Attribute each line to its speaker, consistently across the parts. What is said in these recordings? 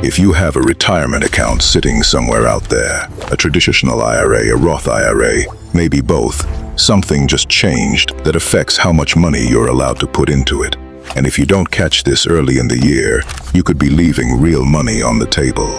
Speaker 1: If you have a retirement account sitting somewhere out there, a traditional IRA, a Roth IRA, maybe both, something just changed that affects how much money you're allowed to put into it. And if you don't catch this early in the year, you could be leaving real money on the table.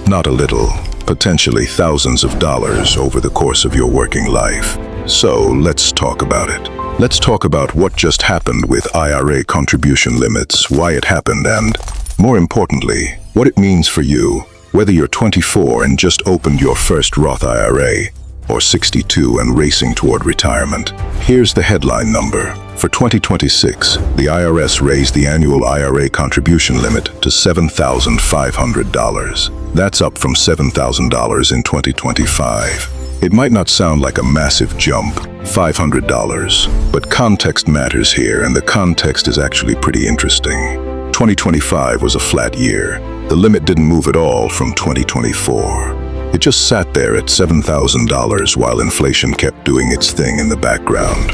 Speaker 1: Not a little, potentially thousands of dollars over the course of your working life. So let's talk about it. Let's talk about what just happened with IRA contribution limits, why it happened, and, more importantly, what it means for you, whether you're 24 and just opened your first Roth IRA, or 62 and racing toward retirement. Here's the headline number. For 2026, the IRS raised the annual IRA contribution limit to $7,500. That's up from $7,000 in 2025. It might not sound like a massive jump, $500, but context matters here, and the context is actually pretty interesting. 2025 was a flat year. The limit didn't move at all from 2024. It just sat there at $7,000 while inflation kept doing its thing in the background.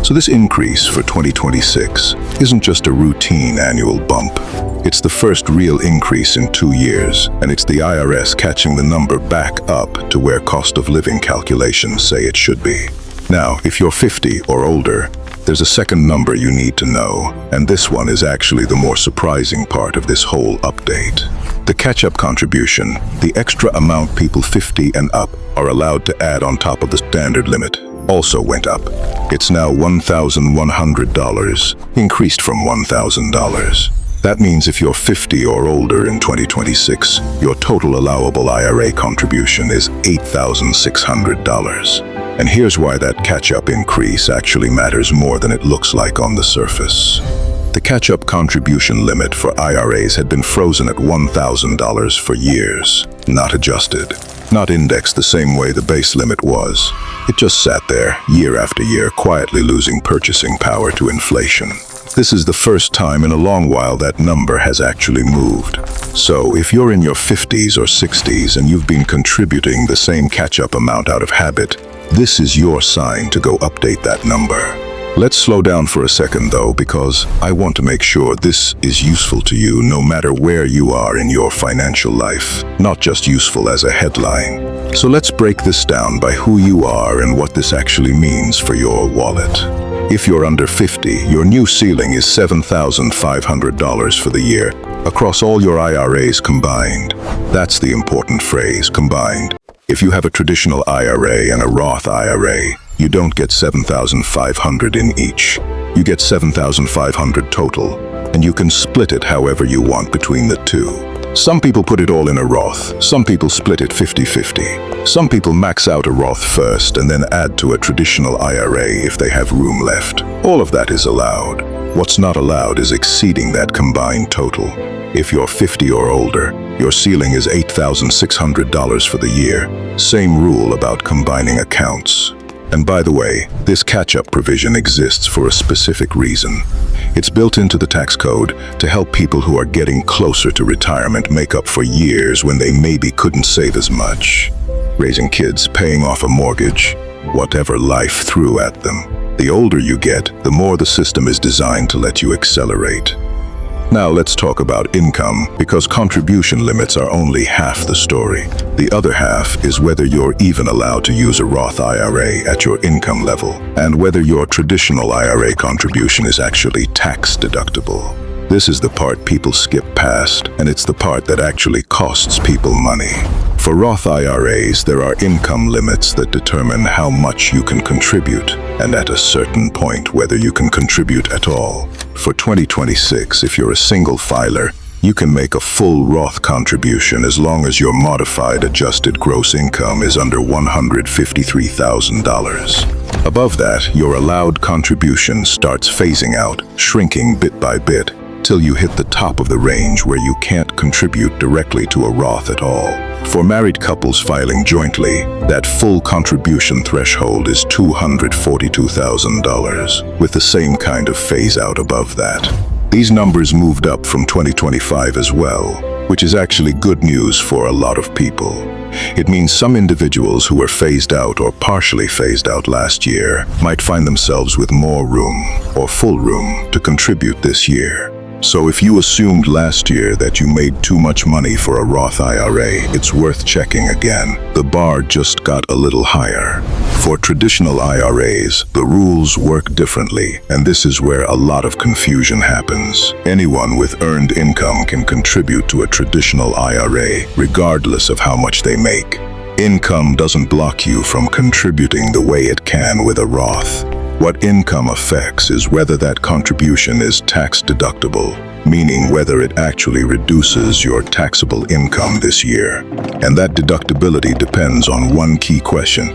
Speaker 1: So this increase for 2026 isn't just a routine annual bump. It's the first real increase in 2 years, and it's the IRS catching the number back up to where cost of living calculations say it should be. Now, if you're 50 or older, there's a second number you need to know, and this one is actually the more surprising part of this whole update. The catch-up contribution, the extra amount people 50 and up are allowed to add on top of the standard limit, also went up. It's now $1,100, increased from $1,000. That means if you're 50 or older in 2026, your total allowable IRA contribution is $8,600. And here's why that catch-up increase actually matters more than it looks like on the surface. The catch-up contribution limit for IRAs had been frozen at $1,000 for years, not adjusted, not indexed the same way the base limit was. It just sat there, year after year, quietly losing purchasing power to inflation. This is the first time in a long while that number has actually moved. So if you're in your 50s or 60s and you've been contributing the same catch-up amount out of habit, this is your sign to go update that number. Let's slow down for a second though, because I want to make sure this is useful to you no matter where you are in your financial life, not just useful as a headline. So let's break this down by who you are and what this actually means for your wallet. If you're under 50, your new ceiling is $7,500 for the year, across all your IRAs combined. That's the important phrase, combined. If you have a traditional IRA and a Roth IRA, you don't get $7,500 in each. You get $7,500 total, and you can split it however you want between the two. Some people put it all in a Roth, some people split it 50-50. Some people max out a Roth first and then add to a traditional IRA if they have room left. All of that is allowed. What's not allowed is exceeding that combined total. If you're 50 or older, your ceiling is $8,600 for the year. Same rule about combining accounts. And by the way, this catch-up provision exists for a specific reason. It's built into the tax code to help people who are getting closer to retirement make up for years when they maybe couldn't save as much. Raising kids, paying off a mortgage, whatever life threw at them. The older you get, the more the system is designed to let you accelerate. Now let's talk about income, because contribution limits are only half the story. The other half is whether you're even allowed to use a Roth IRA at your income level, and whether your traditional IRA contribution is actually tax deductible. This is the part people skip past, and it's the part that actually costs people money. For Roth IRAs, there are income limits that determine how much you can contribute, and at a certain point, whether you can contribute at all. For 2026, if you're a single filer, you can make a full Roth contribution as long as your modified adjusted gross income is under $153,000. Above that, your allowed contribution starts phasing out, shrinking bit by bit, till you hit the top of the range where you can't contribute directly to a Roth at all. For married couples filing jointly, that full contribution threshold is $242,000, with the same kind of phase-out above that. These numbers moved up from 2025 as well, which is actually good news for a lot of people. It means some individuals who were phased out or partially phased out last year might find themselves with more room or full room to contribute this year. So if you assumed last year that you made too much money for a Roth IRA, it's worth checking again. The bar just got a little higher. For traditional IRAs, the rules work differently, and this is where a lot of confusion happens. Anyone with earned income can contribute to a traditional IRA, regardless of how much they make. Income doesn't block you from contributing the way it can with a Roth. What income affects is whether that contribution is tax deductible, meaning whether it actually reduces your taxable income this year. And that deductibility depends on one key question.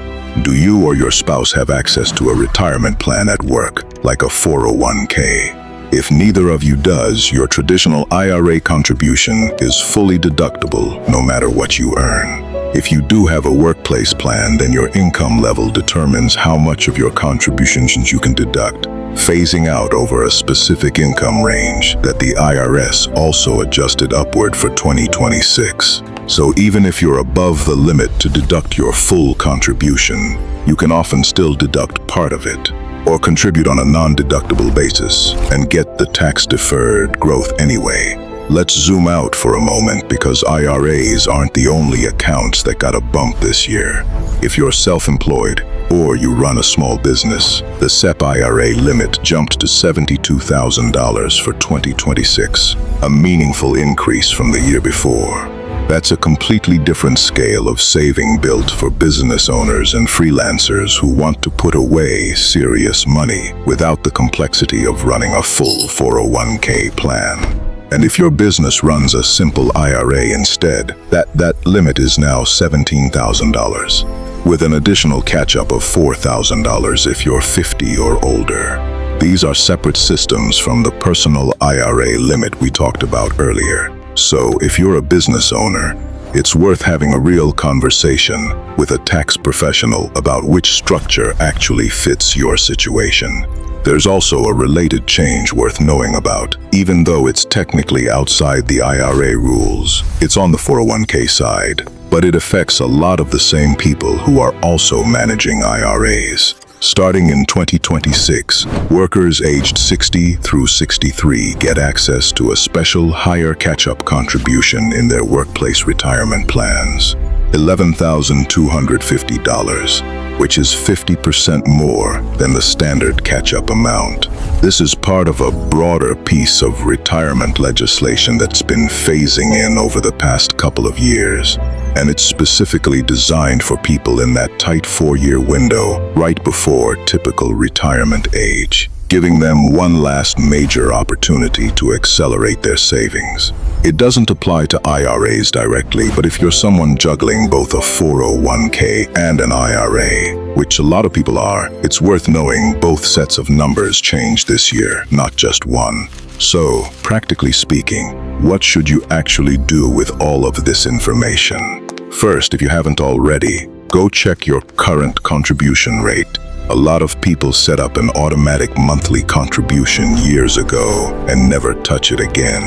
Speaker 1: Do you or your spouse have access to a retirement plan at work, like a 401k? If neither of you does, your traditional IRA contribution is fully deductible no matter what you earn. If you do have a workplace plan, then your income level determines how much of your contributions you can deduct, phasing out over a specific income range that the IRS also adjusted upward for 2026. So even if you're above the limit to deduct your full contribution, you can often still deduct part of it, or contribute on a non-deductible basis and get the tax-deferred growth anyway. Let's zoom out for a moment, because IRAs aren't the only accounts that got a bump this year. If you're self-employed or you run a small business, the SEP IRA limit jumped to $72,000 for 2026, a meaningful increase from the year before. That's a completely different scale of saving built for business owners and freelancers who want to put away serious money without the complexity of running a full 401k plan. And if your business runs a simple IRA instead, that limit is now $17,000, with an additional catch-up of $4,000 if you're 50 or older. These are separate systems from the personal IRA limit we talked about earlier. So if you're a business owner, it's worth having a real conversation with a tax professional about which structure actually fits your situation. There's also a related change worth knowing about. Even though it's technically outside the IRA rules, it's on the 401k side, but it affects a lot of the same people who are also managing IRAs. Starting in 2026, workers aged 60 through 63 get access to a special higher catch-up contribution in their workplace retirement plans, $11,250, which is 50% more than the standard catch-up amount. This is part of a broader piece of retirement legislation that's been phasing in over the past couple of years, and it's specifically designed for people in that tight 4-year window right before typical retirement age, giving them one last major opportunity to accelerate their savings. It doesn't apply to IRAs directly, but if you're someone juggling both a 401k and an IRA, which a lot of people are, it's worth knowing both sets of numbers change this year, not just one. So, practically speaking, what should you actually do with all of this information? First, if you haven't already, go check your current contribution rate. A lot of people set up an automatic monthly contribution years ago and never touch it again.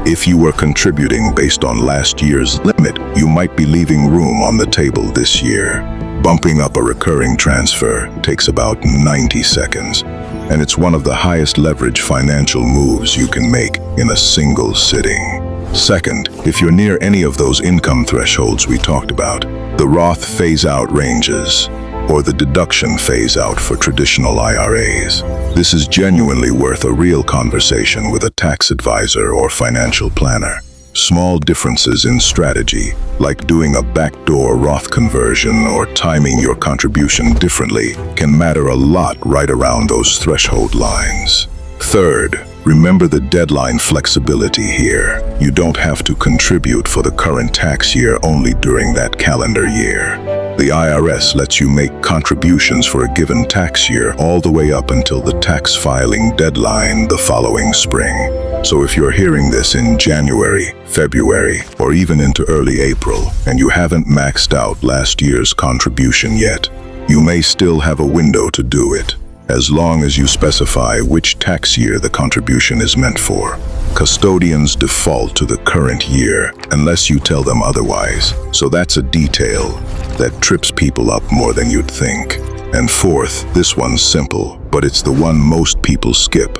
Speaker 1: If you were contributing based on last year's limit, you might be leaving room on the table this year. Bumping up a recurring transfer takes about 90 seconds, and it's one of the highest leverage financial moves you can make in a single sitting. Second, if you're near any of those income thresholds we talked about, the Roth phase-out ranges, or the deduction phase-out for traditional IRAs. This is genuinely worth a real conversation with a tax advisor or financial planner. Small differences in strategy, like doing a backdoor Roth conversion or timing your contribution differently, can matter a lot right around those threshold lines. Third, remember the deadline flexibility here. You don't have to contribute for the current tax year only during that calendar year. The IRS lets you make contributions for a given tax year all the way up until the tax filing deadline the following spring. So if you're hearing this in January, February, or even into early April, and you haven't maxed out last year's contribution yet, you may still have a window to do it, as long as you specify which tax year the contribution is meant for. Custodians default to the current year unless you tell them otherwise, so that's a detail that trips people up more than you'd think. And fourth, this one's simple, but it's the one most people skip,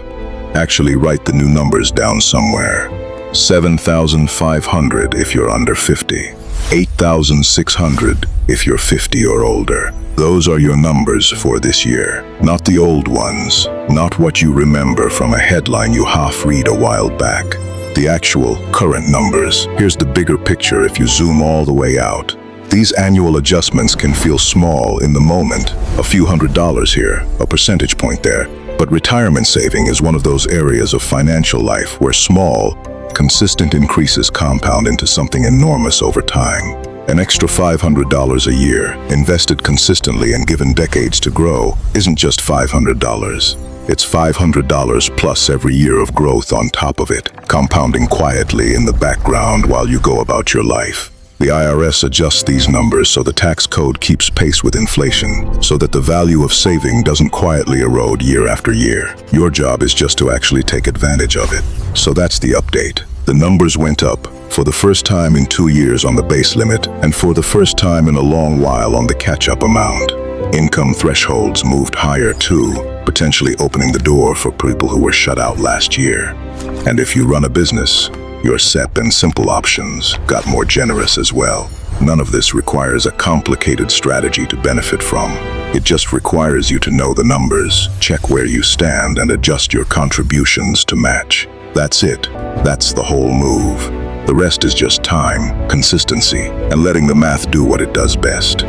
Speaker 1: Actually write the new numbers down somewhere. 7,500 if you're under 50. 8,600 if you're 50 or older. Those are your numbers for this year, not the old ones, not what you remember from a headline you half-read a while back. The actual, current numbers. Here's the bigger picture if you zoom all the way out. These annual adjustments can feel small in the moment, a few $100s here, a percentage point there. But retirement saving is one of those areas of financial life where small, consistent increases compound into something enormous over time. An extra $500 a year, invested consistently and given decades to grow, isn't just $500. It's $500 plus every year of growth on top of it, compounding quietly in the background while you go about your life. The IRS adjusts these numbers so the tax code keeps pace with inflation, so that the value of saving doesn't quietly erode year after year. Your job is just to actually take advantage of it. So that's the update. The numbers went up, for the first time in 2 years on the base limit, and for the first time in a long while on the catch-up amount. Income thresholds moved higher too, potentially opening the door for people who were shut out last year. And if you run a business, your SEP and simple options got more generous as well. None of this requires a complicated strategy to benefit from. It just requires you to know the numbers, check where you stand, and adjust your contributions to match. That's it. That's the whole move. The rest is just time, consistency, and letting the math do what it does best.